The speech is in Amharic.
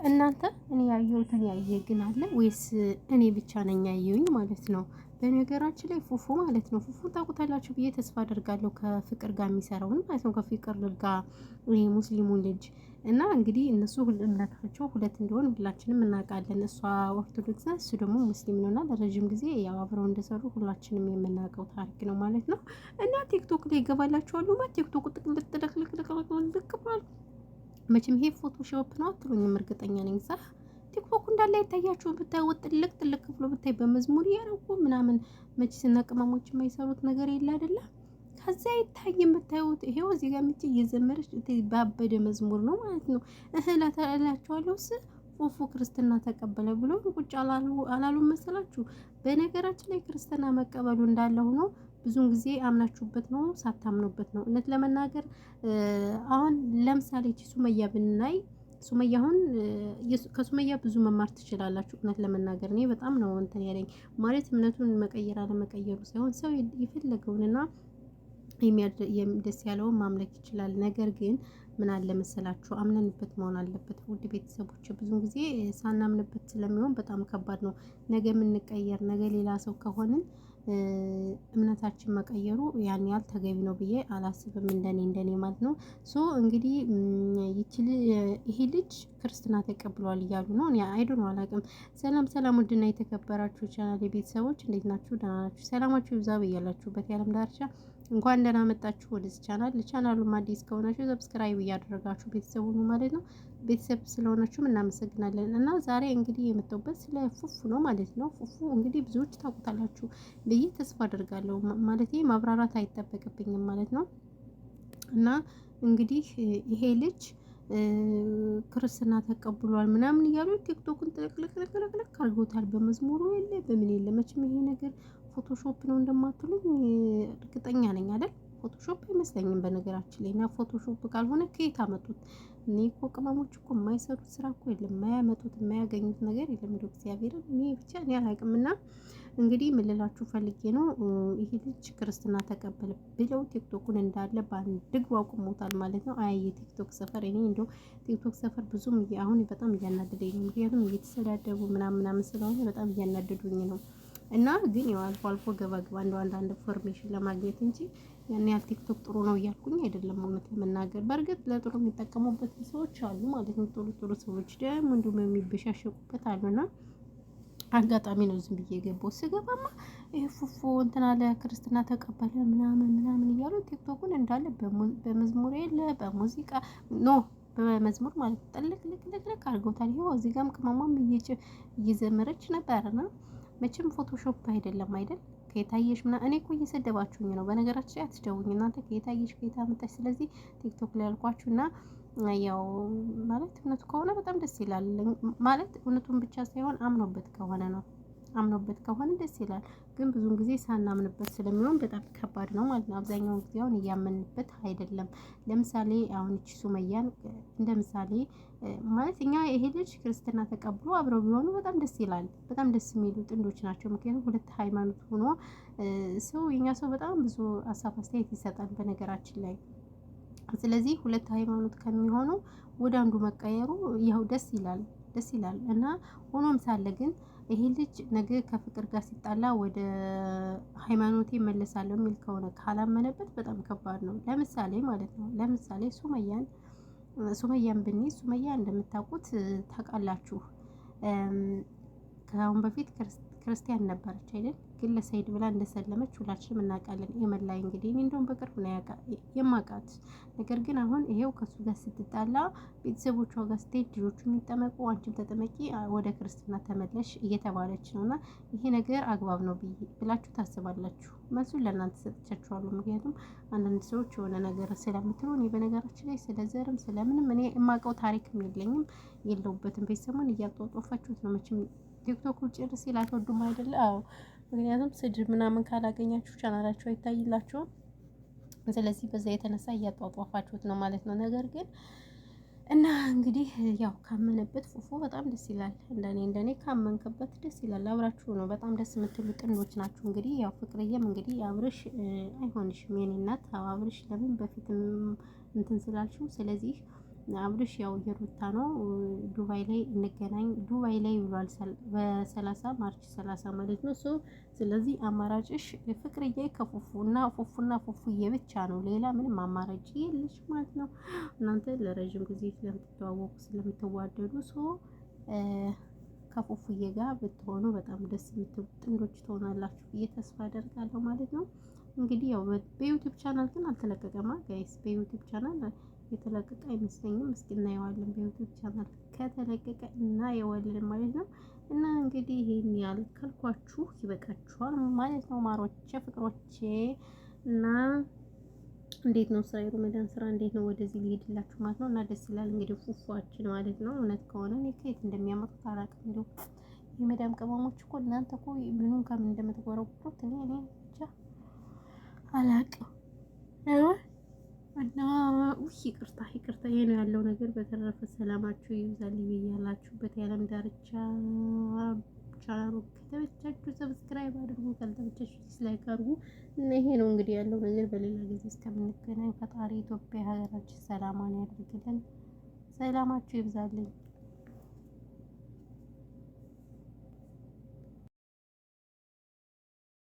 እናንተ እኔ ያየሁትን ያየ ግን አለ ወይስ እኔ ብቻ ነኝ ያየሁኝ ማለት ነው? በነገራችን ላይ ፉፉ ማለት ነው ፉፉ ታውቁታላችሁ ብዬ ተስፋ አደርጋለሁ። ከፍቅር ጋር የሚሰራውን ማለት ነው ከፍቅር ጋር ይሄ ሙስሊሙን ልጅ እና እንግዲህ እነሱ እምነታቸው ሁለት እንደሆን ሁላችንም እናውቃለን። እሷ ኦርቶዶክስ ናት፣ እሱ ደግሞ ሙስሊም ነውና ለረጅም ጊዜ ያው አብረው እንደሰሩ ሁላችንም የምናውቀው ታሪክ ነው ማለት ነው። እና ቲክቶክ ላይ ይገባላችኋል ማለት ቲክቶክ ጥቅልቅ ጥቅልቅ ብሏል። መቼም ይሄ ፎቶሾፕ ነው አትሉኝም? እርግጠኛ ነኝ። ዛ ቲክቶክ እንዳለ ይታያችሁ ብታዩ ጥልቅ ጥልቅ ብሎ ብታይ በመዝሙር ያረጉ ምናምን መቼስ እና ቅመሞች የማይሰሩት ነገር የለ አይደለ? ከዛ ይታይም ብታዩት ይሄው እዚህ ጋር ምጭ እየዘመረች ባበደ መዝሙር ነው ማለት ነው። እላችኋለሁ ፉፉ ክርስትና ተቀበለ ብሎ ቁጭ አላሉ መሰላችሁ? በነገራችን ላይ ክርስትና መቀበሉ እንዳለ ሆኖ ብዙን ጊዜ አምናችሁበት ነው ሳታምኑበት ነው። እውነት ለመናገር አሁን ለምሳሌ ሱመያ ብናይ ሱመያ አሁን ከሱመያ ብዙ መማር ትችላላችሁ። እውነት ለመናገር እኔ በጣም ነው እንትን ያለኝ ማለት እምነቱን መቀየር አለመቀየሩ ሳይሆን ሰው የፈለገውንና ደስ ያለውን ማምለክ ይችላል። ነገር ግን ምን አለ መሰላችሁ አምነንበት መሆን አለበት። ውድ ቤተሰቦች ብዙን ጊዜ ሳናምንበት ስለሚሆን በጣም ከባድ ነው። ነገ የምንቀየር ነገ ሌላ ሰው ከሆንን እምነታችን መቀየሩ ያን ያህል ተገቢ ነው ብዬ አላስብም። እንደኔ ማለት ነው። ሶ እንግዲህ ይሄ ልጅ ክርስትና ተቀብሏል እያሉ ነው። እኔ አይዶ ነው አላውቅም። ሰላም ውድና የተከበራችሁ ቻናል ቤተሰቦች እንዴት ናችሁ? ደህና ናችሁ? ሰላማችሁ ይብዛ በያላችሁበት የዓለም ዳርቻ። እንኳን ደህና መጣችሁ ወደዚህ ቻናል። ለቻናሉም አዲስ ከሆናችሁ ሰብስክራይብ እያደረጋችሁ ቤተሰቡ ነው ማለት ነው። ቤተሰብ ስለሆናችሁም እናመሰግናለን። እና ዛሬ እንግዲህ የመጣሁበት ስለ ፉፉ ነው ማለት ነው። ፉፉ እንግዲህ ብዙዎች ታውቁታላችሁ ብዬ ተስፋ አደርጋለሁ። ማለት ማብራራት አይጠበቅብኝም ማለት ነው። እና እንግዲህ ይሄ ልጅ ክርስትና ተቀብሏል ምናምን እያሉ ቲክቶክን ጥልቅልቅልቅልቅ አድርጎታል። በመዝሙሩ የለ በምን የለ። መቼም ይሄ ነገር ፎቶሾፕ ነው እንደማትሉኝ እርግጠኛ ነኝ አይደል? ፎቶሾፕ አይመስለኝም በነገራችን ላይ። እና ፎቶሾፕ ካልሆነ ከየት አመጡት? እኔ እኮ ቅመሞች እኮ የማይሰሩት ስራ እኮ የለም፣ የማያመጡት የማያገኙት ነገር የለም። እንደው እግዚአብሔርን እኔ ብቻ እኔ አላውቅምና እንግዲህ ምን ልላችሁ ፈልጌ ነው ይሄ ልጅ ክርስትና ተቀበለ ብለው ቲክቶኩን እንዳለ በአንድ እግሩ አቁሞታል ማለት ነው። አይ የቲክቶክ ሰፈር እኔ እንደው ቲክቶክ ሰፈር ብዙም አሁን በጣም እያናደደኝ ነው። ምክንያቱም እየተሰዳደቡ ምናምን ስለሆነ በጣም እያናደዱኝ ነው። እና ግን ያው አልፎ አልፎ ገባ እንደው አንዳንድ ኢንፎርሜሽን ለማግኘት እንጂ ያን ያህል ቲክቶክ ጥሩ ነው እያልኩኝ አይደለም። እውነት ለመናገር በእርግጥ ለጥሩ የሚጠቀሙበት ሰዎች አሉ ማለት ነው። ጥሩ ሰዎች ደግሞ እንዲሁም የሚበሻሸቁበት አሉና አጋጣሚ ነው ዝም ብዬ ገባሁ። ስገባማ ይሄ ፉፉ እንትን አለ ክርስትና ተቀበለ ምናምን እያሉ ቲክቶኩን እንዳለ በመዝሙር የለ በሙዚቃ ኖ በመዝሙር ማለት ጥልቅ አድርገውታል። ይኸው እዚህ ጋርም ቅመሟም እየዘመረች ነበርና መቼም ፎቶሾፕ አይደለም አይደል? ከየታየሽ እኔ እኮ እየሰደባችሁኝ ነው። በነገራችን ላይ አትደውኝ እናንተ ከየታየሽ ከየታ መጣሽ። ስለዚህ ቲክቶክ ላይ ያልኳችሁና ያው ማለት እውነቱ ከሆነ በጣም ደስ ይላል። ማለት እውነቱን ብቻ ሳይሆን አምኖበት ከሆነ ነው። አምኖበት ከሆነ ደስ ይላል። ግን ብዙውን ጊዜ ሳናምንበት ስለሚሆን በጣም ከባድ ነው ማለት ነው። አብዛኛውን ጊዜ አሁን እያመንበት አይደለም። ለምሳሌ አሁን እቺ ሱመያን እንደ ምሳሌ ማለት እኛ ይሄ ልጅ ክርስትና ተቀብሎ አብረው ቢሆኑ በጣም ደስ ይላል። በጣም ደስ የሚሉ ጥንዶች ናቸው። ምክንያቱም ሁለት ሃይማኖት ሆኖ የኛ ሰው በጣም ብዙ ሀሳብ አስተያየት ይሰጣል በነገራችን ላይ። ስለዚህ ሁለት ሃይማኖት ከሚሆኑ ወደ አንዱ መቀየሩ ያው ደስ ይላል እና ሆኖም ሳለ ግን ይሄ ልጅ ነገ ከፍቅር ጋር ሲጣላ ወደ ሃይማኖቴ መለሳለሁ የሚል ከሆነ ካላመነበት በጣም ከባድ ነው። ለምሳሌ ማለት ነው ሱመያን ብንይ ሱመያ እንደምታውቁት ታውቃላችሁ ከአሁን በፊት ክርስቲያን ነበረች አይደል? ግን ለሰይድ ብላ እንደሰለመች ሁላችንም እናውቃለን። የመላይ እንግዲህ እኔ እንደውም በቅርብ ነው የማውቃት። ነገር ግን አሁን ይሄው ከሱ ጋር ስትጣላ ቤተሰቦቿ ጋር ስትሄድ ልጆቹ የሚጠመቁ አንቺም ተጠመቂ ወደ ክርስትና ተመለሽ እየተባለች ነው። እና ይሄ ነገር አግባብ ነው ብላችሁ ታስባላችሁ? መልሱን ለእናንተ ሰጥቻችኋለሁ። ምክንያቱም አንዳንድ ሰዎች የሆነ ነገር ስለምትሉ እኔ በነገራችን ላይ ስለ ዘርም ስለምንም እኔ የማውቀው ታሪክም የለውበትም። ቤተሰቡን እያጧጧፋችሁት ነው መቼም ቲክቶክ ውጭ ርስ ይላተወዱም አይደለ? አዎ ምክንያቱም ስድብ ምናምን ካላገኛችሁ ቻናላችሁ አይታይላችሁም። ስለዚህ በዛ የተነሳ እያጧጧፋችሁት ነው ማለት ነው። ነገር ግን እና እንግዲህ ያው ካመነበት ፉፉ በጣም ደስ ይላል። እንደኔ ካመንከበት ደስ ይላል። አብራችሁ ነው በጣም ደስ የምትሉ ጥንዶች ናችሁ። እንግዲህ ያው ፍቅርዬም እንግዲህ አብርሽ አይሆንሽም የኔ እናት። አብርሽ ለምን በፊትም እንትን ስላልሽው ስለዚህ አብርሽ ያው የሩታ ነው። ዱባይ ላይ እንገናኝ ዱባይ ላይ ብሏል። በ30 ማርች 30 ማለት ነው። ስለዚህ አማራጭሽ ፍቅርዬ ከፉፉና ፉፉዬ ብቻ ነው። ሌላ ምንም አማራጭ የለሽ ማለት ነው። እናንተ ለረጅም ጊዜ ስለምትተዋወቁ ስለምትዋደዱ ከፉፉዬ ጋር ብትሆኑ በጣም ደስ የምትሉ ጥንዶች ትሆናላችሁ ብዬ ተስፋ አደርጋለሁ ማለት ነው። እንግዲህ ያው በዩቲዩብ ቻናል ግን አልተለቀቀማ ጋይስ። በዩቲዩብ ቻናል የተለቀቀ አይመስለኝም። እስኪ እናየዋለን። በዩቲዩብ ቻናል ከተለቀቀ እናየዋለን ማለት ነው። እና እንግዲህ ይሄን ያህል ካልኳችሁ ይበቃችኋል ማለት ነው ማሮቼ፣ ፍቅሮቼ እና እንዴት ነው ስራ የሮመዳን ስራ እንዴት ነው? ወደዚህ ሊሄድላችሁ ማለት ነው። እና ደስ ይላል እንግዲህ ፉፏችን ማለት ነው። እውነት ከሆነ እኔ ከየት እንደሚያመጡት አላውቅም። እንደው የመዳም ቅመሞች እኮ እናንተ እኮ ምኑን ከምን እንደምትጎረጉሩት እኔ ብቻ አላውቅም። እና ይቅርታ ይሄ ነው ያለው ነገር። በተረፈ ሰላማችሁ ይብዛል ብያላችሁበት የዓለም ዳርቻ። ቻናሉ ከተመቻችሁ ሰብስክራይብ አድርጉ፣ ካልተመቻችሁ ዲስላይክ አድርጉ። እና ይሄ ነው እንግዲህ ያለው ነገር። በሌላ ጊዜ እስከምንገናኝ ፈጣሪ ኢትዮጵያ ሀገራችን ሰላማን ያድርግልን። ሰላማችሁ ይብዛልኝ።